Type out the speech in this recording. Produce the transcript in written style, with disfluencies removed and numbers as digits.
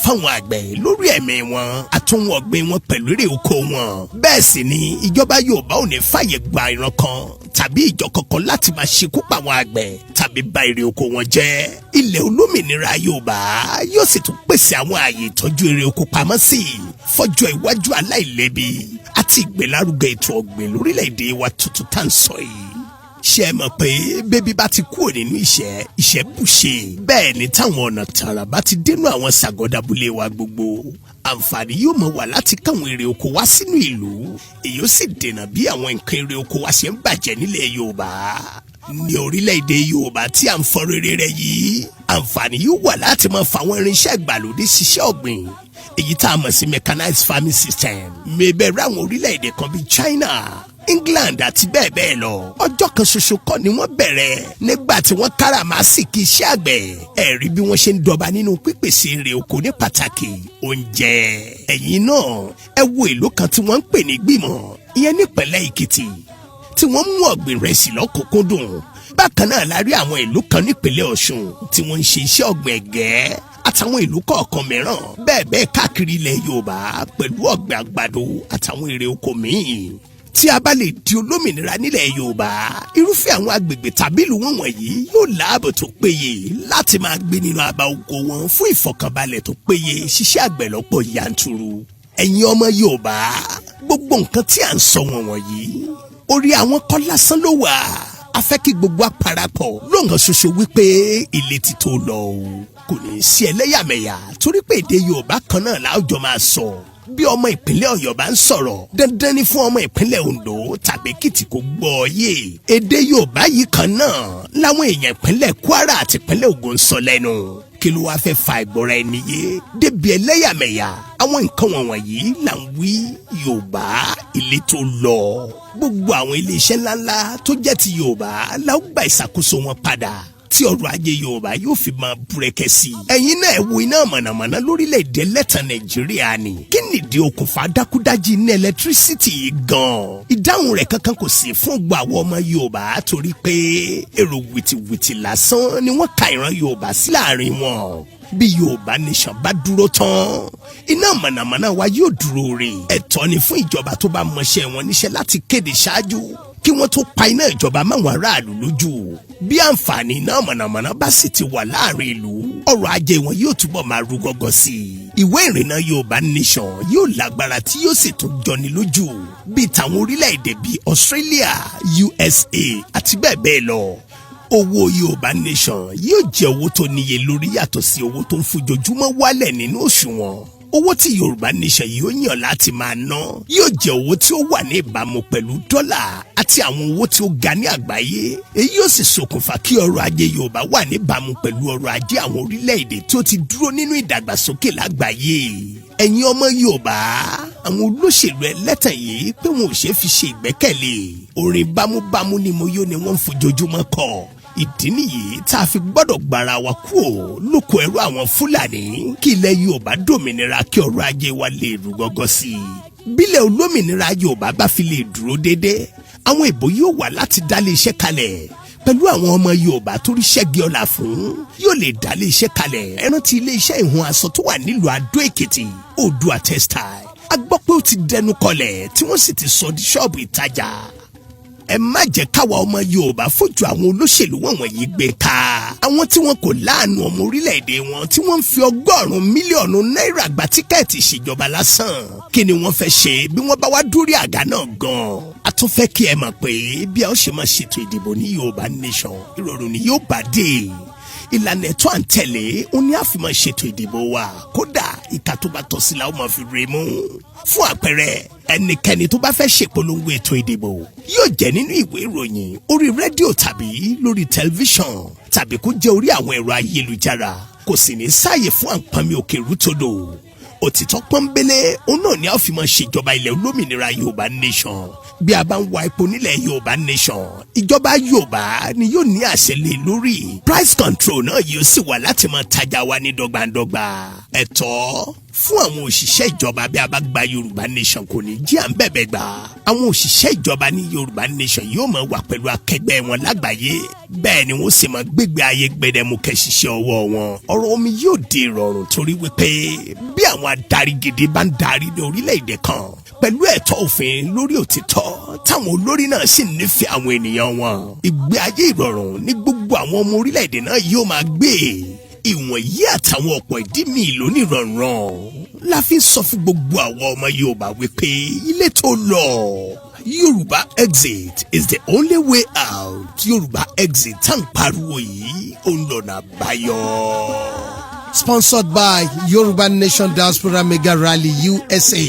fáwọn àgbẹ̀ lórí ẹ̀mí wọn àtúnwọ̀n ọ̀gbìn wọn pẹ̀lú èrè oko wọn. bẹ́ẹ̀ sì ni ìjọba Yorùbá ò ní fàyè gba ìran kan tàbí ìjọ kankan láti máa ṣekú pa àwọn àgbẹ̀ tàbí bà èrè oko wọn jẹ́. ilẹ̀ olómìnira Yorùbá yóò sì tún pèsè àwọn ààyè ìtọ́jú èrè oko pamọ́ sí fọ́jọ́ iwájú aláìlẹ́bi àti ìgbélárugẹ ètò ọ̀gbìn lórílẹ̀‐èdè wa tuntun tá à ń sọ yìí. ṣé ẹ mọ̀ pé bébí bá ti kúrò nínú ìṣẹ́ bùṣe bẹ́ẹ̀ ni táwọn ọ̀nà tààrà bá ti dénú àwọn ṣàgọ́dàbúlé wa gbogbo àǹfààní yóò mọ̀ wá láti káwọn èrè oko wá sínú ìlú èyí ó sì dènà bí àwọn nǹkan èrè oko wá ṣe ń bàjẹ́ nílẹ̀ Yorùbá. ní orílẹ̀-èdè Yorùbá tí à ń fọ rere rẹ̀ yìí àǹfààní yóò wà láti máa fàwọn irinṣẹ́ ìgbàlódé ṣiṣẹ́ ọ̀gbìn èyí tá a mọ̀ sí mechanized farming system mẹ́bẹ̀rẹ̀ àwọn orílẹ̀-èdè kan bíi China, England àti bẹ́ẹ̀ bẹ́ẹ̀ lọ. ọjọ́ kan ṣoṣo kọ́ ni wọ́n bẹ̀rẹ̀ nígbà tí wọ́n káràmásìkì iṣẹ́ àgbẹ̀ ẹ̀rí bí wọ́n ṣe ń dọba nínú pípèsè èrè oko ní pàtàkì oúnjẹ. ẹ̀yin náà ẹ wo ìlú kan tí wọ́n ń pè ní Gbìmọ̀ ìyẹn nípínlẹ̀ Èkìtì tí wọ́n mú ọ̀gbìn ìrẹsì lọ́kùnkúndùn. bákan náà la rí àwọn ìlú kan nípínlẹ̀ Ọ̀ṣun tí wọ́n ń ṣe iṣẹ́ ọ̀gbìn ẹ̀gẹ́ àtàwọn ìlú kọ̀ọ̀kan mìíràn bẹ́ẹ̀ káàkiri ilẹ̀ Yorùbá pẹ̀lú ọ̀gbìn àgbàdo àtàwọn èrè oko míì. tí a bá lè di olómìnira nílẹ̀ Yorùbá irúfẹ́ àwọn agbègbè tàbí ìlú wọn wọ̀nyí yóò láàbò tó péye láti máa gbé nínú àbá oko wọn fún ìfọ̀kànbalẹ̀ tó péye ṣiṣẹ́ àgbẹ̀ lọ́pọ̀ yanturu. ẹ̀yin ọmọ Yorùbá gbogbo nǹkan tí à ń sọ wọ̀nyí orí àwọn kọ́ lásán ló wà. a fẹ́ kí gbogbo àparapọ̀ lóǹkan ṣoṣo wípé ilé ti tó lọ o kò ní í sí ẹlẹ́yàmẹ̀yà torí pé èdè Yorùbá kan náà láwùjọ máa sọ. bí ọmọ ìpínlẹ̀ Ọ̀yọ́ bá ń sọ̀rọ̀ dandan ni fún ọmọ ìpínlẹ̀ Oǹdó tàbí Èkìtì kó gbọ́ ọ yé. èdè Yorùbá yìí kan náà làwọn èèyàn ìpínlẹ̀ Kwara àti ìpínlẹ̀ Ògùn ń sọ lẹ́nu. kí ló wáá fẹ́ fa ìgbọ́ra ẹni yé débi ẹlẹ́yàmẹ̀yà àwọn nǹkan wọ̀nyí là ń wí Yorùbá ilé tó lọ. gbogbo àwọn iléeṣẹ́ ńláńlá tó jẹ́ ti Yorùbá la ó gba ìṣàkóso wọn padà tí ọrọ̀ ajé Yorùbá yóò fi máa búrẹ́kẹ́ sí i. ẹ̀yin náà wo iná mọ̀nàmọ́ná lórílẹ̀‐èdè lẹ́tàn Nàìjíríà ni. kí nìdí okùnfà dákúdájí ní ẹlẹtírísítì gan-an. ìdáhùn rẹ̀ kankan kò sí fún gbogbo àwọn ọmọ Yorùbá torí pé èrò wìtìwìtì lásán ni wọ́n ka ìran Yorùbá sí láàrin wọn. bí Yorùbá nation bá dúró tán iná mọ̀nàmọ́ná wa yóò dúró rè. ẹ̀tọ́ ni fún ìjọba tó bá mọṣẹ́ wọn níṣẹ́ láti kéde ṣáájú kí wọ́n tó pa iná ìjọba máwọn aráàlú lójú. bí àǹfààní iná mọ̀nàmọ́ná bá sì ti wà láàrin ìlú ọrọ̀ ajé wọn yóò túbọ̀ máa rú gọ́gọ́ sí i. ìwé ìrìnnà Yorùbá nation yóò lágbára tí yóò sì tún jọni lójú bíi tàwọn orílẹ̀-èdè bíi Australia, USA àti bẹ́ẹ̀ bẹ́ẹ̀ lọ. owó Yorùbá nation yóò jẹ́ owó tó níye lórí yàtọ̀ sí owó tó ń fojoojúmọ́ wálẹ̀ nínú òṣùwọ̀n. owó tí Yorùbá nation yóò yàn láti máa ná yóò jẹ́ owó tí ó wà ní ìbámu pẹ̀lú dọ́là àti àwọn owó tí ó ga ní àgbáyé. èyí yóò sì ṣokùnfà kí ọrọ̀ ajé Yorùbá wà ní ìbámu pẹ̀lú ọrọ̀ ajé àwọn orílẹ̀-èdè tí ó ti dúró nínú ìdàgbàsókè lágbàáyé. ẹ̀yin ọmọ Yorùbá àwọn olóṣèlú ẹlẹ́tàn yìí pé wọn ò ṣeé fi ṣe ìgbẹ́kẹ̀lé. orin bámúbámú ni mo yó ni wọ́n ń fojoojúmọ́ kọ. ìdí nìyí tá a fi gbọ́dọ̀ gbára wa kúrò lóko ẹrú àwọn Fúlàní kí ilẹ̀ Yorùbá dòmìnira kí ọrọ̀ ajé wa lè rú gọ́gọ́ sí i. bílẹ̀ olómìnira Yorùbá bá fi lè dúró déédéé àwọn ìbò yóò wà láti dálé iṣẹ́ kalẹ̀ pẹ̀lú àwọn ọmọ Yorùbá tó rí ṣẹ́gi ọ̀la fún yóò lè dálé iṣẹ́ kalẹ̀. ẹ rántí ilé iṣẹ́ ìhun aṣọ tó wà nílùú Adó Èkìtì Oòduà Textile a gbọ́ pé ó ti dẹnu kọlẹ̀ tí wọ́n sì ti sọ di ṣọ́ọ̀bù ìtajà. ẹ má jẹ́ káwa ọmọ Yorùbá fojú àwọn olóṣèlú wọ̀nyí gbé ká. àwọn tí wọn kò láàánú ọmọ orílẹ̀-èdè wọn tí wọ́n ń fi ọgọ́rùn-ún mílíọ̀nù náírà gba tíkẹ́ẹ̀tì ìṣèjọba lásán. kí ni wọ́n fẹ́ ṣe bí wọ́n bá wá dórí àga náà gan-an. a tún fẹ́ kí ẹ mọ̀ pé bí a ó ṣe máa ṣètò ìdìbò ní Yorùbá nation ìrọ̀rùn ni yóò bá dé. ìlànà ẹ̀tọ́ à ń tẹ̀lé ó ní àfi máa ṣètò ìdìbò wa kódà ìka tó bá tọ́ sí la ó máa fi rè mú. fún àpẹẹrẹ ẹnikẹ́ni tó bá fẹ́ ṣèpolongo ètò ìdìbò yóò jẹ́ nínú ìwé ìròyìn orí rédíò tàbí lórí tẹlifíṣàn tàbí kó jẹ́ orí àwọn ẹ̀rọ ayélujára kò sì ní sáàyè fún àǹpamí òkè rútòdò. òtítọ́ pọ́nbélé òun náà ni a fi máa ṣèjọba ilẹ̀ olómìnira Yorùbá nation. bí a bá ń wa epo nílẹ̀ Yorùbá nation ìjọba Yorùbá ni yóò ní àṣẹ lé lórí. Price control náà yóò sì wà láti máa tajà wa ní dọ́gbandọ́gba. Ẹ̀tọ́ fún àwọn òṣìṣẹ́ ìjọba bí a bá gba Yorùbá Nation kò ní jí à ń bẹ̀bẹ̀ gbà. Àwọn òṣìṣẹ́ ìjọba ní Yorùbá Nation yóò máa wà pẹ̀lú akẹgbẹ́ wọn lágbàáyé. Bẹ́ẹ̀ ni wọ́n sì máa gbégbé ayé gbẹdẹmukẹ́ ṣiṣẹ́ ọwọ́ wọn. Ọ̀rọ̀ omi yóò di ìrọ̀rùn torí wípé bí àwọn adarí gidi bá ń darí ní orílẹ̀-èdè kan pẹ̀lú ẹ̀tọ́ òfin lórí òtítọ́ táwọn olórí náà sì nífẹ̀ẹ́ àwọn ènìyàn wọn. Ìgbé ayé ìrọ̀rùn ní gbogbo àwọn ọmọ orílẹ̀-èdè náà yóò máa gbé. Ìwọ̀nyí àtàwọn ọ̀pọ̀ ìdí míì lónìí rọ̀rùn la fi ń sọ fún gbogbo àwọn ọmọ Yorùbá wípé ilé tó lọ. Yoruba exit is the only way out. Yoruba exit tá ń pariwo yìí ó ń lọ́nà àbáyọ. Sponsored by Yoruba Nation Diaspora Mega Rally USA.